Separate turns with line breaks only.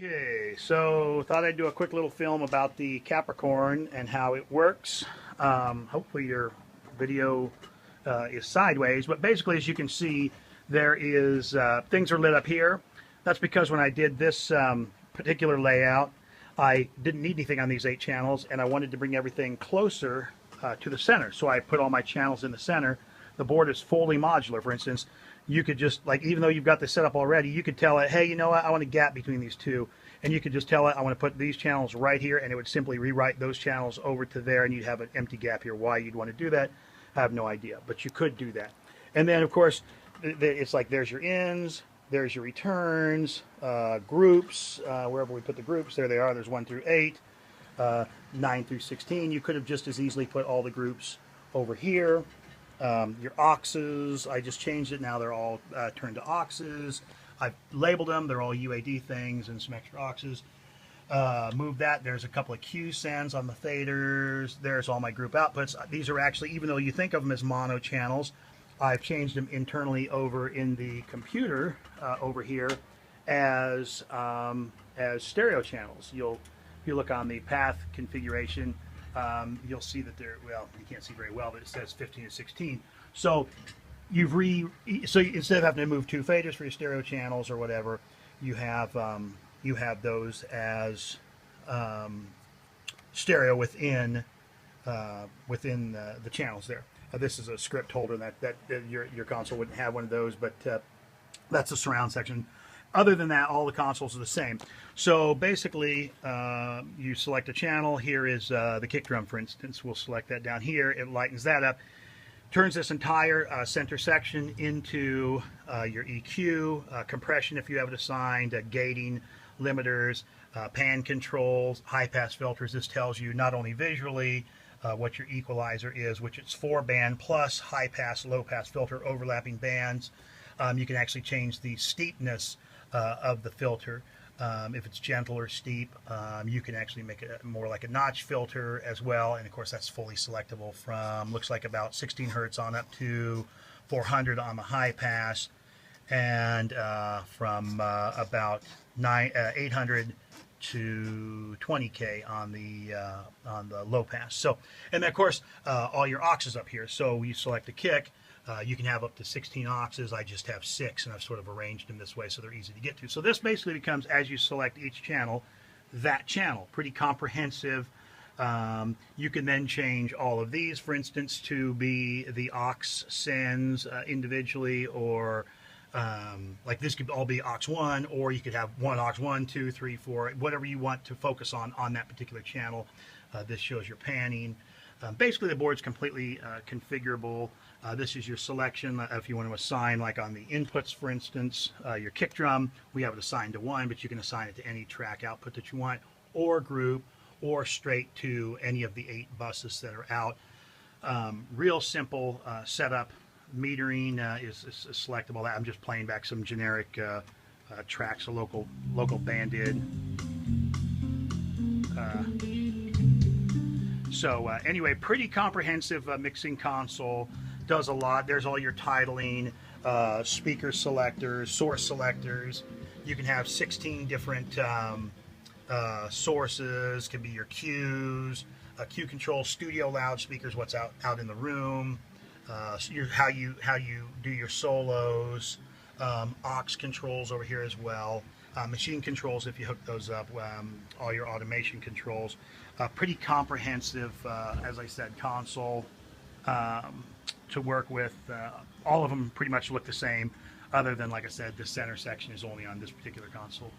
Okay, so thought I'd do a quick little film about the Capricorn and how it works. Hopefully your video is sideways, but basically, as you can see, there is things are lit up here. That's because when I did this particular layout, I didn't need anything on these 8 channels, and I wanted to bring everything closer to the center. So I put all my channels in the center. The board is fully modular. For instance, you could just, like, even though you've got this set up already, you could tell it, hey, you know what, I want a gap between these two. And you could just tell it, I want to put these channels right here, and it would simply rewrite those channels over to there, and you'd have an empty gap here. Why you'd want to do that, I have no idea, but you could do that. And then, of course, it's like there's your ins, there's your returns, groups, wherever we put the groups, there they are. There's 1 through 8, 9 through 16. You could have just as easily put all the groups over here. Your auxes, I just changed it. Now they're all turned to auxes. I've labeled them. They're all UAD things and some extra auxes. Move that. There's a couple of Q sends on the faders. There's all my group outputs. These are actually, even though you think of them as mono channels, I've changed them internally over in the computer over here as stereo channels. If you look on the path configuration, you'll see that they're, well, you can't see very well, but it says 15 to 16. So so instead of having to move 2 faders for your stereo channels or whatever, you have those as stereo within the channels there. This is a script holder that your console wouldn't have one of those, but that's the surround section. Other than that, all the consoles are the same. So basically, you select a channel. Here is the kick drum, for instance. We'll select that down here. It lightens that up. Turns this entire center section into your EQ, compression if you have it assigned, gating, limiters, pan controls, high-pass filters. This tells you not only visually what your equalizer is, which it's 4-band plus high-pass, low-pass filter overlapping bands. You can actually change the steepness of the filter. If it's gentle or steep, you can actually make it more like a notch filter as well, and of course that's fully selectable from, looks like about 16 hertz on up to 400 on the high pass, and from about 800 to 20K on the low pass. So, and then of course all your auxes up here. So you select a kick. You can have up to 16 auxes. I just have 6, and I've sort of arranged them this way so they're easy to get to. So this basically becomes, as you select each channel, that channel. Pretty comprehensive. You can then change all of these, for instance, to be the aux sends individually, or like this could all be aux 1, or you could have one aux 1, 2, 3, 4, whatever you want to focus on that particular channel. This shows your panning. Basically, the board's completely configurable. This is your selection. If you want to assign, like on the inputs, for instance, your kick drum, we have it assigned to 1, but you can assign it to any track output that you want, or group, or straight to any of the 8 buses that are out. Real simple setup. Metering is selectable. I'm just playing back some generic tracks, a local banded. So anyway, pretty comprehensive mixing console. Does a lot. There's all your titling, speaker selectors, source selectors. You can have 16 different sources. Can be your cues, cue control, studio loudspeakers, what's out in the room, how you do your solos, aux controls over here as well. Machine controls if you hook those up, all your automation controls. Pretty comprehensive, as I said, console to work with. All of them pretty much look the same, other than, like I said, the center section is only on this particular console.